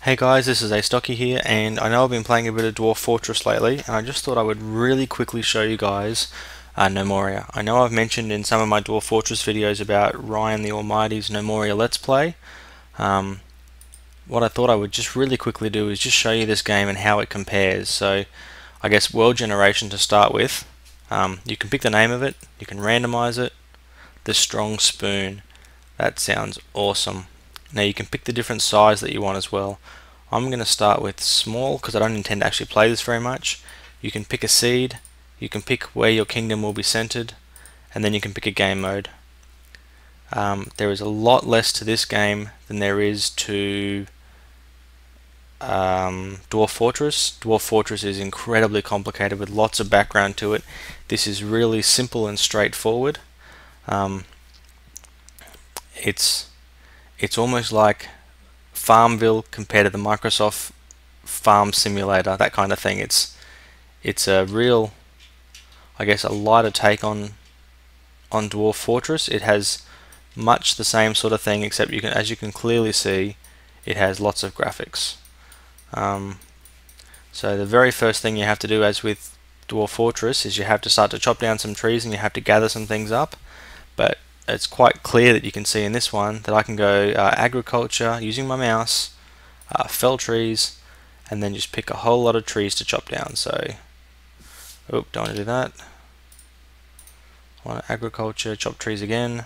Hey guys, this is Astocky here, and I know I've been playing a bit of Dwarf Fortress lately, and I just thought I would really quickly show you guys Gnomoria. I know I've mentioned in some of my Dwarf Fortress videos about Ryan the Almighty's Gnomoria Let's Play. What I thought I would just really quickly do is just show you this game and how it compares. So, I guess world generation to start with. You can pick the name of it, you can randomize it. The Strong Spoon. That sounds awesome. Now you can pick the different size that you want as well. I'm going to start with small because I don't intend to actually play this very much. You can pick a seed, you can pick where your kingdom will be centered, and then you can pick a game mode. There is a lot less to this game than there is to Dwarf Fortress. Dwarf Fortress is incredibly complicated with lots of background to it. This is really simple and straightforward. It's almost like Farmville compared to the Microsoft Farm Simulator, that kind of thing. It's a real, I guess, a lighter take on Dwarf Fortress. It has much the same sort of thing, except as you can clearly see, it has lots of graphics. So the very first thing you have to do, as with Dwarf Fortress, is you have to start to chop down some trees and you have to gather some things up. But it's quite clear that you can see in this one that I can go agriculture using my mouse, fell trees, and then just pick a whole lot of trees to chop down. So, don't want to do that. I want agriculture, chop trees again.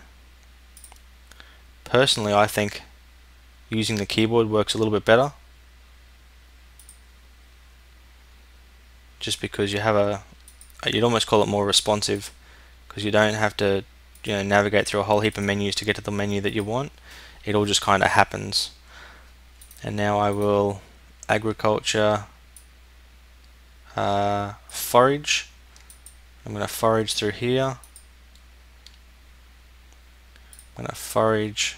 Personally, I think using the keyboard works a little bit better, just because you have you'd almost call it more responsive, because you don't have to navigate through a whole heap of menus to get to the menu that you want. It all just kind of happens. And now I will agriculture, forage. I'm going to forage through here. I'm going to forage.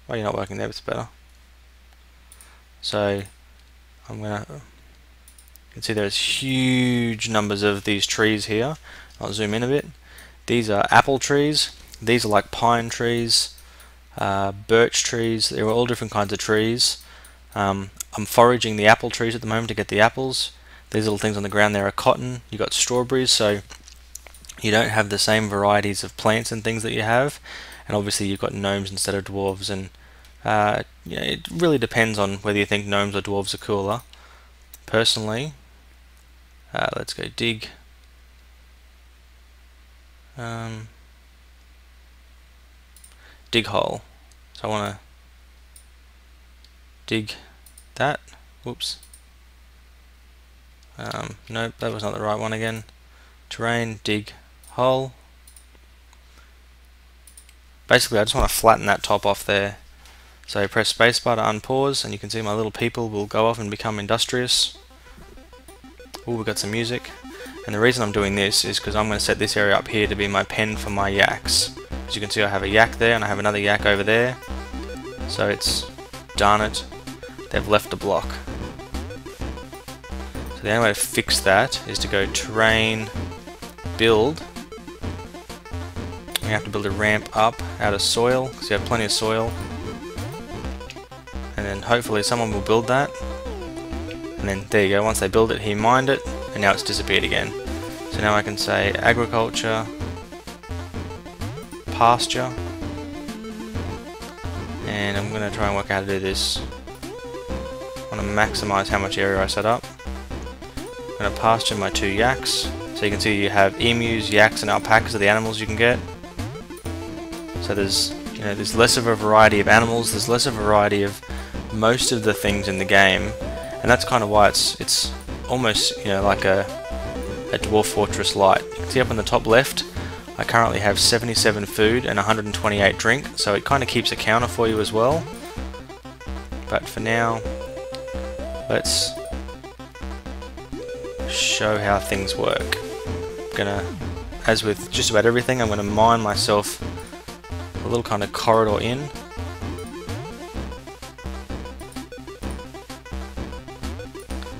Well, you're not working there, but it's better. So I'm going to. You can see there's huge numbers of these trees here. I'll zoom in a bit. These are apple trees, these are like pine trees, birch trees. They're all different kinds of trees. I'm foraging the apple trees at the moment to get the apples. These little things on the ground there are cotton. You've got strawberries, so you don't have the same varieties of plants and things that you have. And obviously you've got gnomes instead of dwarves, and it really depends on whether you think gnomes or dwarves are cooler. Personally, let's go dig. Dig hole. So I want to dig that. Whoops. Nope, that was not the right one again. Terrain, dig hole. Basically, I just want to flatten that top off there. So press spacebar to unpause, and you can see my little people will go off and become industrious. Oh, we've got some music. And the reason I'm doing this is because I'm going to set this area up here to be my pen for my yaks. As you can see, I have a yak there and I have another yak over there. So darn it, they've left the block. So the only way to fix that is to go terrain, build. We have to build a ramp up out of soil, because you have plenty of soil. And then hopefully someone will build that. And then there you go, once they build it, he mined it. And now it's disappeared again. So now I can say agriculture, pasture, and I'm going to try and work out how to do this. I want to maximize how much area I set up. I'm going to pasture my 2 yaks. So you can see you have emus, yaks, and alpacas are the animals you can get. So there's less of a variety of animals. There's less of a variety of most of the things in the game, and that's kind of why it's almost like a Dwarf Fortress Lite. You can see up on the top left I currently have 77 food and 128 drink, so it kind of keeps a counter for you as well. But for now, let's show how things work. As with just about everything, I'm going to mine myself a little kind of corridor in.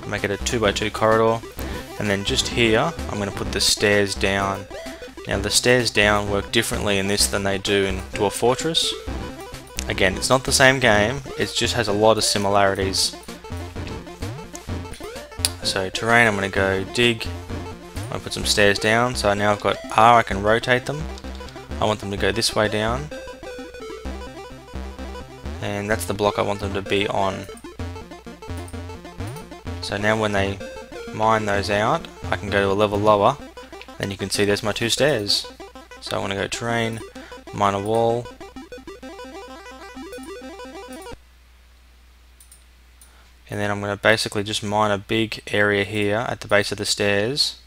Make it a 2x2 corridor, and then just here I'm going to put the stairs down. Now the stairs down work differently in this than they do in Dwarf Fortress. Again, it's not the same game, it just has a lot of similarities. So terrain, I'm going to go dig, I'm going to put some stairs down, so now I've got R, I can rotate them. I want them to go this way down. And that's the block I want them to be on. So now when they mine those out, I can go to a level lower, and you can see there's my 2 stairs. So I want to go terrain, mine a wall. And then I'm going to basically just mine a big area here at the base of the stairs.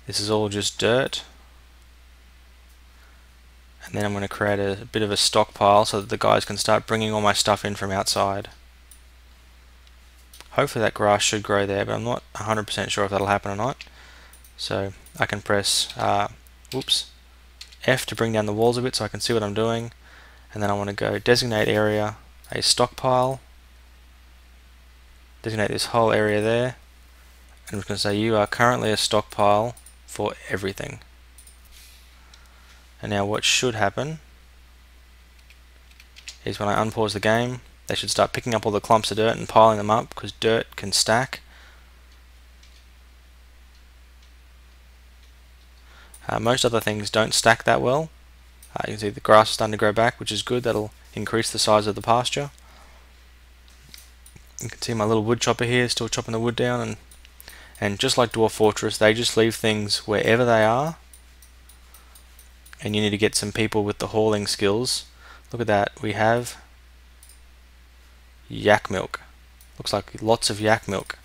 This is all just dirt. And then I'm going to create a bit of a stockpile so that the guys can start bringing all my stuff in from outside. Hopefully that grass should grow there, but I'm not 100% sure if that'll happen or not. So I can press F to bring down the walls a bit so I can see what I'm doing. And then I want to go designate area, a stockpile. Designate this whole area there. And I'm just going to say you are currently a stockpile for everything. And now what should happen is when I unpause the game, they should start picking up all the clumps of dirt and piling them up, because dirt can stack. Most other things don't stack that well. You can see the grass is starting to grow back, which is good. That'll increase the size of the pasture. You can see my little wood chopper here still chopping the wood down, and just like Dwarf Fortress, they just leave things wherever they are, and you need to get some people with the hauling skills. Look at that, we have yak milk. Looks like lots of yak milk.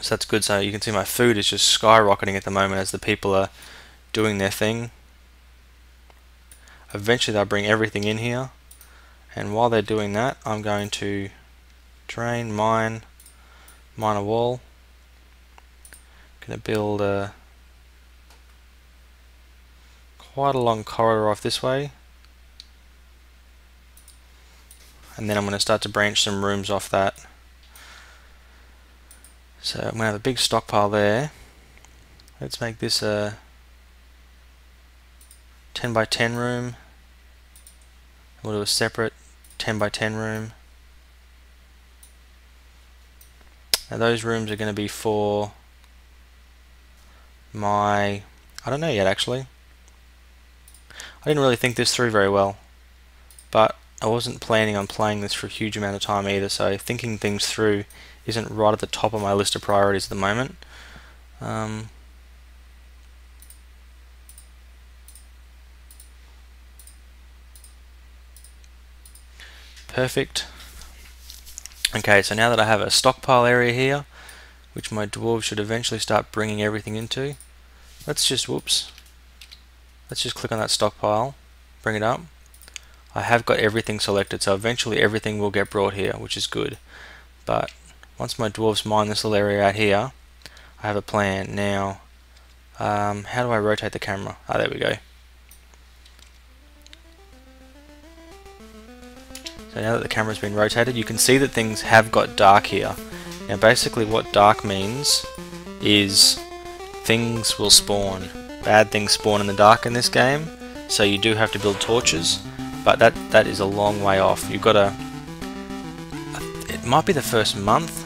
So that's good. So you can see my food is just skyrocketing at the moment as the people are doing their thing. Eventually they'll bring everything in here. And while they're doing that, I'm going to terrain, mine a wall. Going to build quite a long corridor off this way. And then I'm going to start to branch some rooms off that. So I'm going to have a big stockpile there. Let's make this a 10 by 10 room. We'll do a separate 10 by 10 room. Now those rooms are going to be for my... I don't know yet actually. I didn't really think this through very well, but I wasn't planning on playing this for a huge amount of time either, so thinking things through isn't right at the top of my list of priorities at the moment. Perfect. Okay, so now that I have a stockpile area here, which my dwarves should eventually start bringing everything into, let's just click on that stockpile, bring it up. I have got everything selected, so eventually everything will get brought here, which is good. But once my dwarves mine this little area out here, I have a plan. Now, how do I rotate the camera? Ah, there we go. So now that the camera's been rotated, you can see that things have got dark here. Now basically what dark means is things will spawn. Bad things spawn in the dark in this game, so you do have to build torches, but that is a long way off. You've got to... It might be the first month.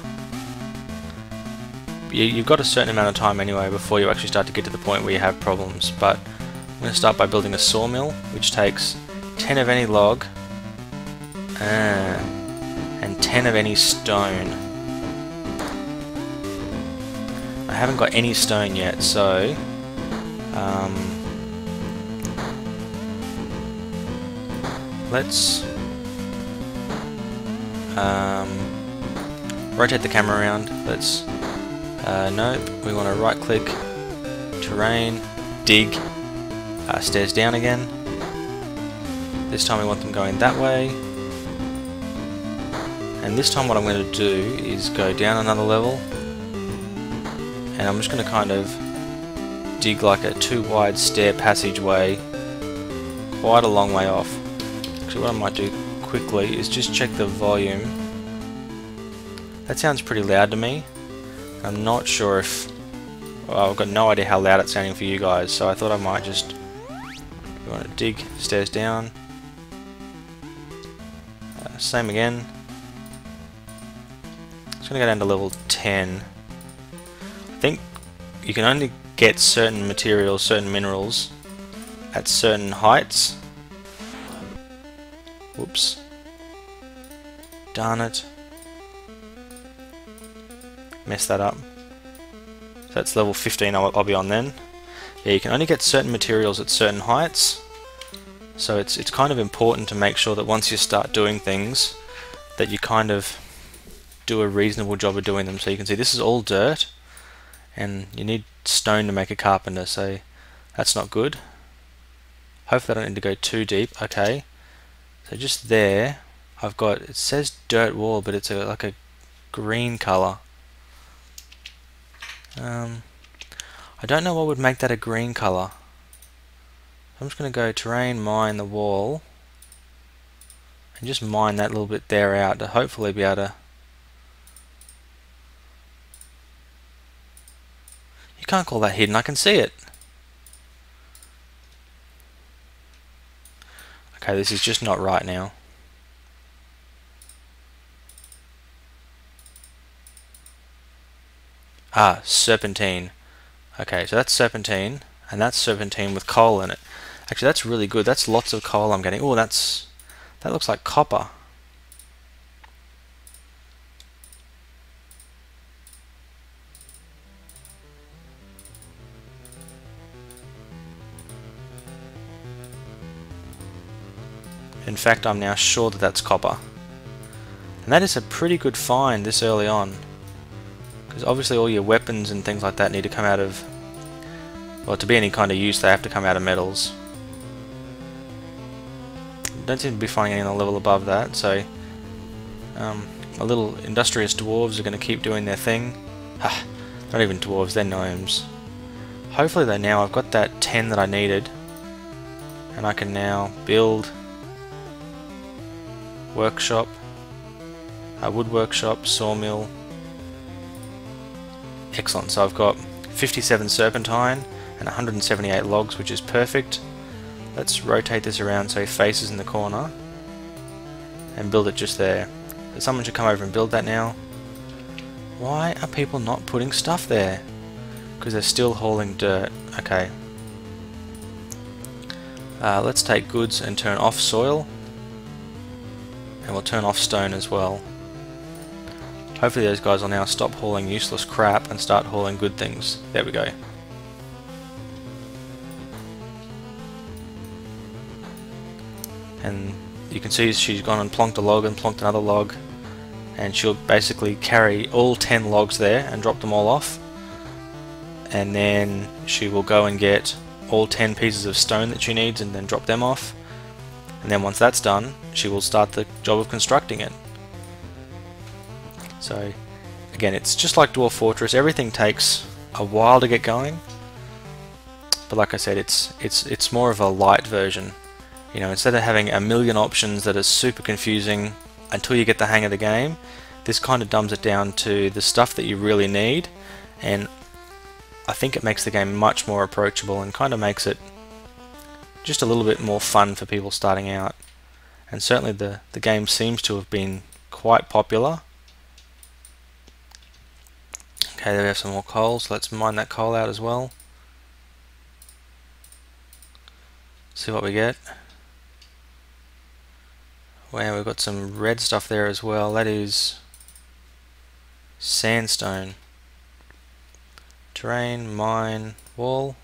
You've got a certain amount of time anyway before you actually start to get to the point where you have problems, but I'm going to start by building a sawmill, which takes 10 of any log, and 10 of any stone. I haven't got any stone yet, so let's rotate the camera around. Let's nope, we want to right click, terrain, dig, stairs down again. This time we want them going that way. And this time what I'm going to do is go down another level, and I'm just going to kind of dig like a 2 wide stair passageway quite a long way off. Actually what I might do quickly is just check the volume. That sounds pretty loud to me. I'm not sure if... well, I've got no idea how loud it's sounding for you guys, so I thought I might just We want to dig stairs down. Same again. It's going to go down to level 10. I think you can only get certain materials, certain minerals at certain heights. Whoops. Darn it. Messed that up. So that's level 15 I'll be on then. Yeah, you can only get certain materials at certain heights. So it's kind of important to make sure that once you start doing things that you kind of do a reasonable job of doing them. So you can see this is all dirt and you need stone to make a carpenter, so that's not good. Hopefully I don't need to go too deep. Okay, so just there I've got, it says dirt wall, but it's like a green color. I don't know what would make that a green color. I'm just going to go terrain, mine the wall, and just mine that little bit there out to hopefully be able to. You can't call that hidden, I can see it. Okay, this is just not right now. Ah, serpentine. Okay, so that's serpentine, and that's serpentine with coal in it. Actually, that's really good. That's lots of coal I'm getting. Oh, that looks like copper. In fact, I'm now sure that that's copper. And that is a pretty good find this early on. Because obviously all your weapons and things like that need to come out of... Well, to be any kind of use, they have to come out of metals. Don't seem to be finding any on the level above that, so... my little industrious dwarves are going to keep doing their thing. Ha! Not even dwarves, they're gnomes. Hopefully though now I've got that 10 that I needed. And I can now build... workshop, a wood workshop, sawmill. Excellent, so I've got 57 serpentine and 178 logs, which is perfect. Let's rotate this around so it faces in the corner and build it just there. So someone should come over and build that now. Why are people not putting stuff there? Because they're still hauling dirt. Okay. Let's take goods and turn off soil. And we'll turn off stone as well. Hopefully those guys will now stop hauling useless crap and start hauling good things. There we go. And you can see she's gone and plonked a log and plonked another log. And she'll basically carry all 10 logs there and drop them all off. And then she will go and get all 10 pieces of stone that she needs and then drop them off. And then once that's done, she will start the job of constructing it. So, again, it's just like Dwarf Fortress. Everything takes a while to get going. But like I said, it's more of a light version. You know, instead of having a million options that are super confusing until you get the hang of the game, this kind of dumbs it down to the stuff that you really need. And I think it makes the game much more approachable and kind of makes it just a little bit more fun for people starting out. And certainly the game seems to have been quite popular. Okay, there we have some more coal, so let's mine that coal out as well. See what we get. Wow, we've got some red stuff there as well. That is sandstone. Terrain, mine, wall.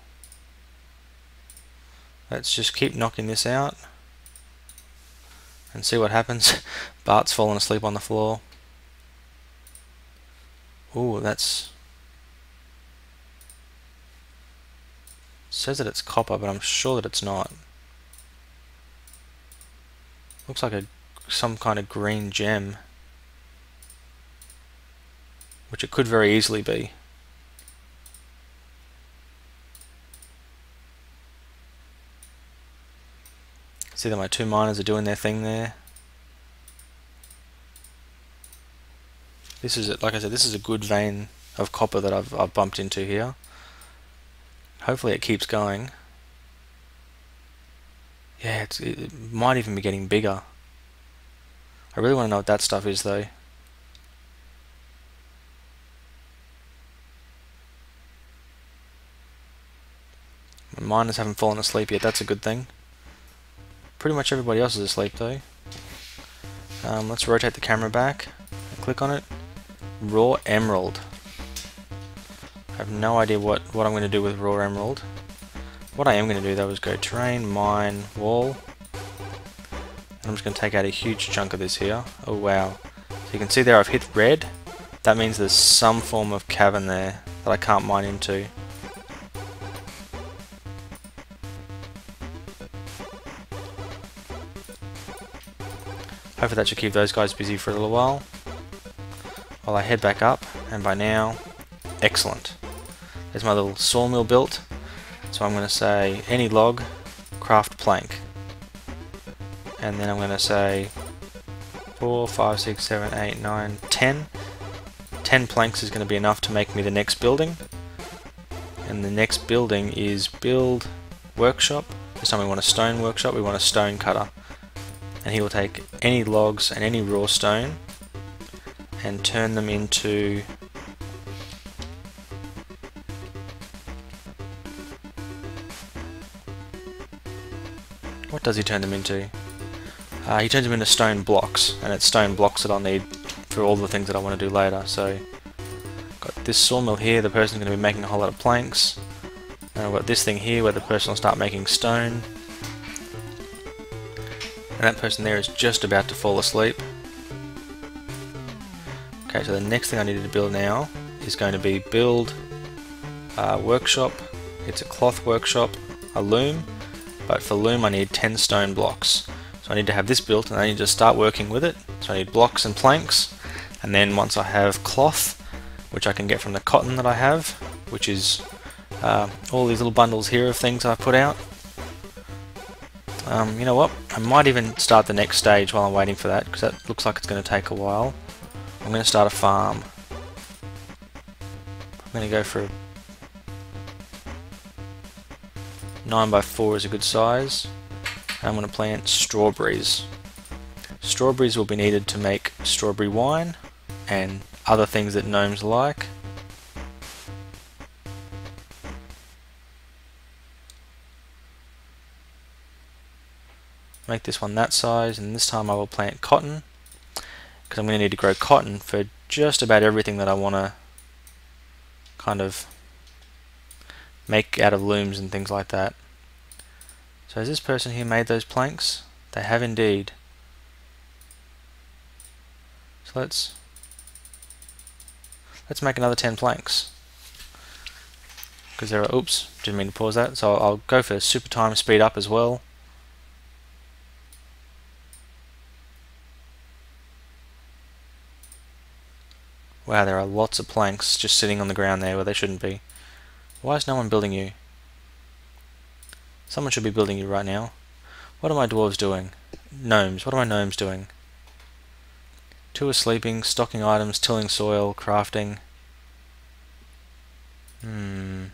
Let's just keep knocking this out and see what happens. Bart's fallen asleep on the floor. Ooh, that's... says that it's copper, but I'm sure that it's not. Looks like some kind of green gem, which it could very easily be. See that my two miners are doing their thing there. This is, like I said, this is a good vein of copper that I've bumped into here. Hopefully it keeps going. Yeah, it might even be getting bigger. I really want to know what that stuff is though. My miners haven't fallen asleep yet, that's a good thing. Pretty much everybody else is asleep though. Let's rotate the camera back and click on it. Raw emerald. I have no idea what I'm going to do with raw emerald. What I am going to do though is go terrain, mine, wall. And I'm just going to take out a huge chunk of this here. Oh wow. So you can see there I've hit red. That means there's some form of cavern there that I can't mine into. Hopefully that should keep those guys busy for a little while I head back up, and by now, excellent. There's my little sawmill built, so I'm going to say any log, craft plank. And then I'm going to say 4, 5, 6, 7, 8, 9, 10. 10 planks is going to be enough to make me the next building. And the next building is build workshop. This time we want a stone workshop, we want a stone cutter. And he will take any logs and any raw stone and turn them into what does he turn them into? He turns them into stone blocks, and it's stone blocks that I'll need for all the things that I want to do later. So got this sawmill here, the person's going to be making a whole lot of planks, and I've got this thing here where the person will start making stone, and that person there is just about to fall asleep. Okay, so the next thing I needed to build now is going to be build workshop. It's a cloth workshop, a loom, but for loom I need 10 stone blocks. So I need to have this built and I need to start working with it. So I need blocks and planks, and then once I have cloth, which I can get from the cotton that I have, which is all these little bundles here of things I put out. You know what, I might even start the next stage while I'm waiting for that, because that looks like it's going to take a while. I'm going to start a farm. I'm going to go for 9x4 is a good size. And I'm going to plant strawberries. Strawberries will be needed to make strawberry wine and other things that gnomes like. Make this one that size, and this time I will plant cotton, because I'm going to need to grow cotton for just about everything that I want to kind of make out of looms and things like that. So has this person here made those planks? They have indeed. So let's make another 10 planks. Because there are, oops, didn't mean to pause that. So I'll go for super time speed up as well. Wow, there are lots of planks just sitting on the ground there where they shouldn't be. Why is no one building you? Someone should be building you right now. What are my dwarves doing? Gnomes, what are my gnomes doing? 2 are sleeping, stocking items, tilling soil, crafting. I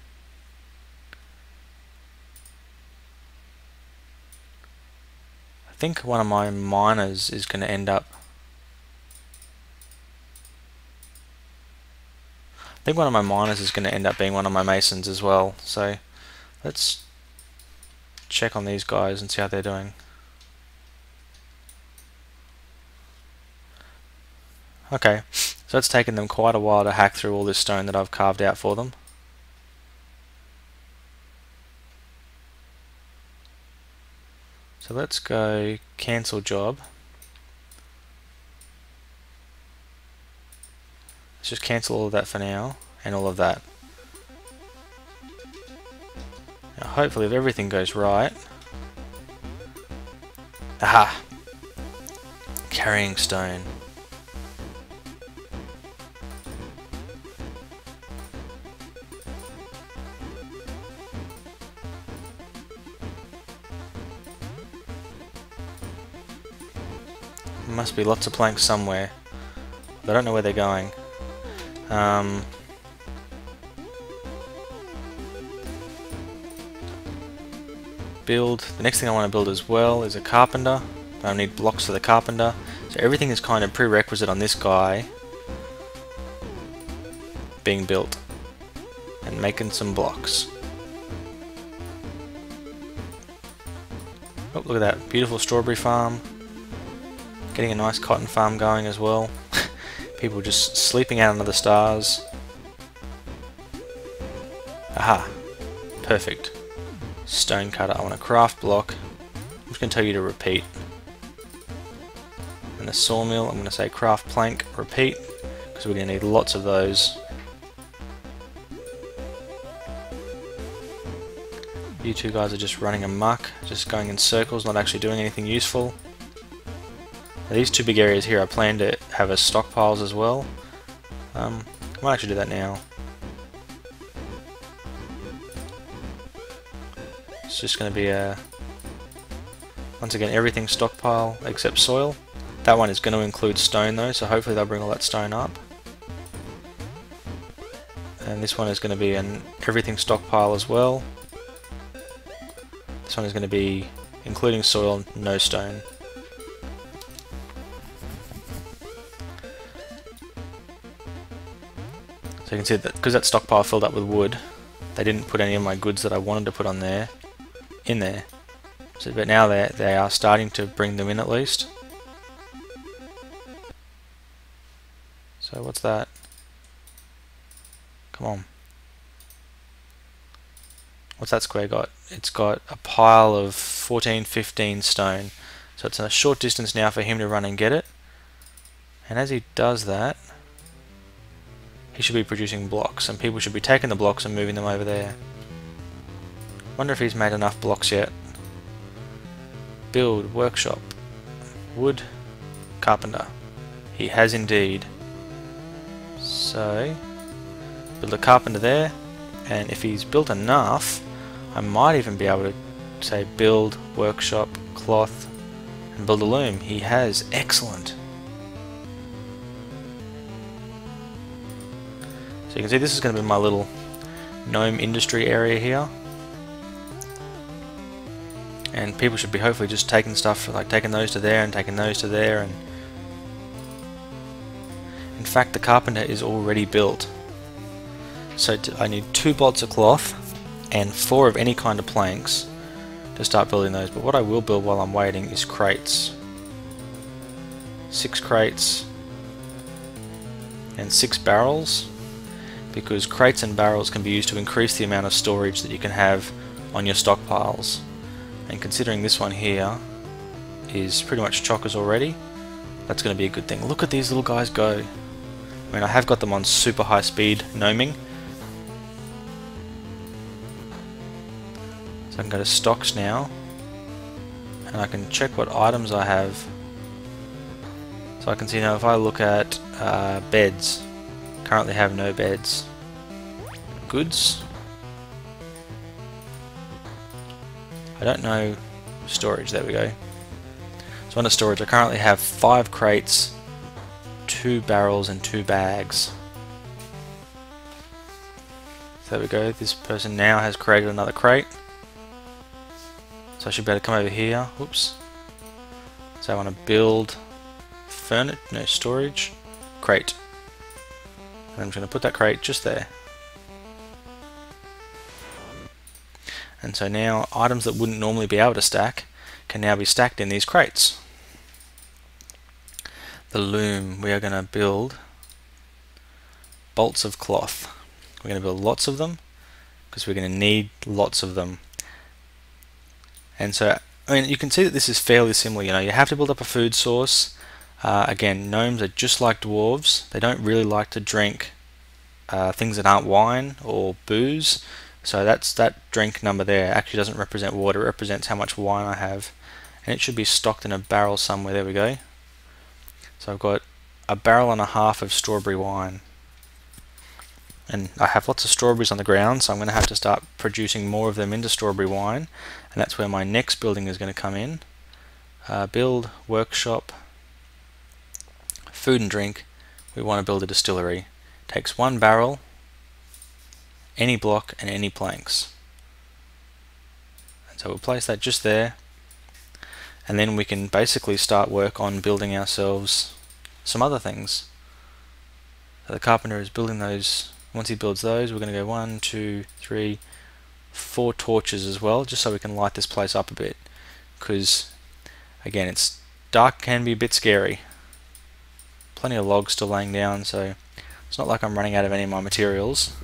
think one of my miners is going to end up... I think one of my miners is going to end up being one of my masons as well. So let's check on these guys and see how they're doing. Okay, so it's taken them quite a while to hack through all this stone that I've carved out for them. So let's go cancel job. Let's just cancel all of that for now, and all of that. Now hopefully if everything goes right... Aha! Carrying stone. There must be lots of planks somewhere. I don't know where they're going. build. The next thing I want to build as well is a carpenter. I need blocks for the carpenter. So everything is kind of prerequisite on this guy being built and making some blocks. Oh, look at that beautiful strawberry farm. Getting a nice cotton farm going as well. People just sleeping out under the stars. Aha, perfect. Stone cutter. I want a craft block. I'm just going to tell you to repeat. And the sawmill, I'm going to say craft plank, repeat, because we're going to need lots of those. You two guys are just running amok, just going in circles, not actually doing anything useful. Now, these two big areas here I plan to have as stockpiles as well. I might actually do that now. It's just going to be a... once again, everything stockpile except soil. That one is going to include stone though, so hopefully they'll bring all that stone up. And this one is going to be an everything stockpile as well. This one is going to be including soil, no stone. So you can see that because that stockpile filled up with wood, they didn't put any of my goods that I wanted to put on there in there. So, but now they are starting to bring them in at least. So what's that? Come on. What's that square got? It's got a pile of 14, 15 stone. So it's a short distance now for him to run and get it. And as he does that, he should be producing blocks, and people should be taking the blocks and moving them over there. Wonder if he's made enough blocks yet. Build, workshop, wood, carpenter. He has indeed. So, build a carpenter there, and if he's built enough, I might even be able to say build, workshop, cloth, and build a loom. He has. Excellent. So you can see this is going to be my little gnome industry area here. And people should be hopefully just taking stuff, like taking those to there and taking those to there. And in fact, the carpenter is already built. So I need 2 bolts of cloth and 4 of any kind of planks to start building those. But what I will build while I'm waiting is crates. 6 crates and 6 barrels, because crates and barrels can be used to increase the amount of storage that you can have on your stockpiles. And considering this one here is pretty much chockers already, that's going to be a good thing. Look at these little guys go. I mean, I have got them on super high speed gnoming. So I can go to stocks now, and I can check what items I have. So I can see now if I look at beds, currently have no beds. Goods. I don't know storage, there we go. So under storage I currently have 5 crates, 2 barrels and 2 bags. So there we go, this person now has created another crate. So I should be able to come over here, whoops. So I want to build furniture, no storage, crate. And I'm just going to put that crate just there. And so now items that wouldn't normally be able to stack can now be stacked in these crates. The loom, we are going to build bolts of cloth. We're going to build lots of them because we're going to need lots of them. And so, I mean, you can see that this is fairly similar. You know, you have to build up a food source. Again, gnomes are just like dwarves. They don't really like to drink things that aren't wine or booze. So that drink number there actually doesn't represent water, it represents how much wine I have. And it should be stocked in a barrel somewhere, there we go. So I've got a barrel and a half of strawberry wine. And I have lots of strawberries on the ground, so I'm going to have to start producing more of them into strawberry wine. And that's where my next building is going to come in. Build, workshop, food and drink. We want to build a distillery. Takes 1 barrel, any block and any planks. And So we'll place that just there, and then we can basically start work on building ourselves some other things. So the carpenter is building those. Once he builds those, we're going to go 1, 2, 3, 4 torches as well, just so we can light this place up a bit, because again, it's dark, can be a bit scary. Plenty of logs still laying down, so it's not like I'm running out of any of my materials,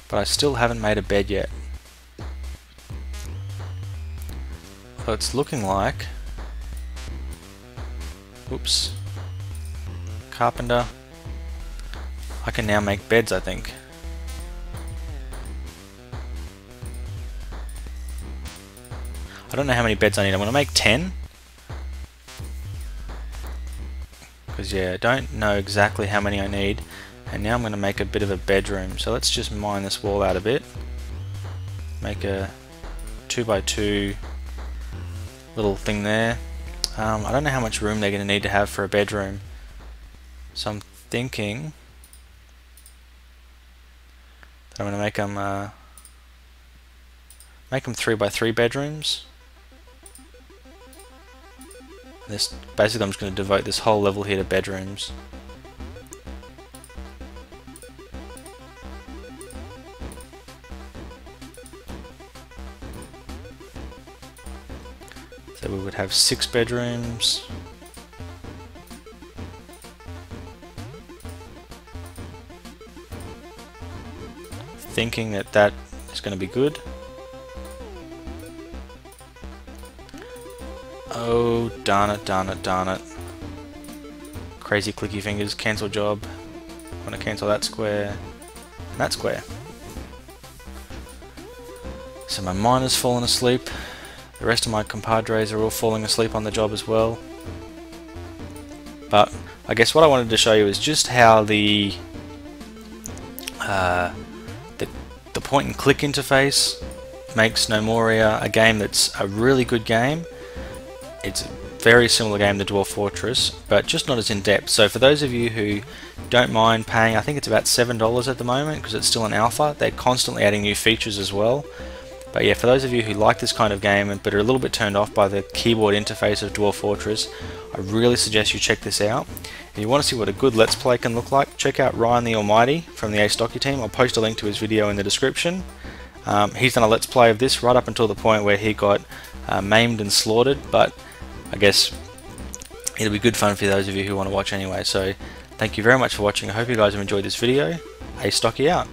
but I still haven't made a bed yet. So it's looking like, oops, carpenter, I can now make beds, I think. I don't know how many beds I need. I'm going to make 10. Because yeah, I don't know exactly how many I need. And now I'm going to make a bit of a bedroom. So let's just mine this wall out a bit. Make a 2x2 little thing there. I don't know how much room they're going to need to have for a bedroom. So I'm thinking that I'm going to make them 3x3 bedrooms. This basically, I'm just going to devote this whole level here to bedrooms. So we would have 6 bedrooms. Thinking that that is going to be good. Oh, darn it, darn it, darn it. Crazy clicky fingers, cancel job. I'm going to cancel that square and that square. So my miner's fallen asleep. The rest of my compadres are all falling asleep on the job as well. But I guess what I wanted to show you is just how the point and click interface makes Gnomoria a game that's a really good game. It's a very similar game to Dwarf Fortress, but just not as in depth. So for those of you who don't mind paying, I think it's about $7 at the moment because it's still an alpha. They're constantly adding new features as well. But yeah, for those of you who like this kind of game but are a little bit turned off by the keyboard interface of Dwarf Fortress, I really suggest you check this out. If you want to see what a good Let's Play can look like, check out Ryan the Allmighty from the Astocky team. I'll post a link to his video in the description. He's done a Let's Play of this right up until the point where he got maimed and slaughtered, but I guess it'll be good fun for those of you who want to watch anyway. So thank you very much for watching. I hope you guys have enjoyed this video. Astocky out.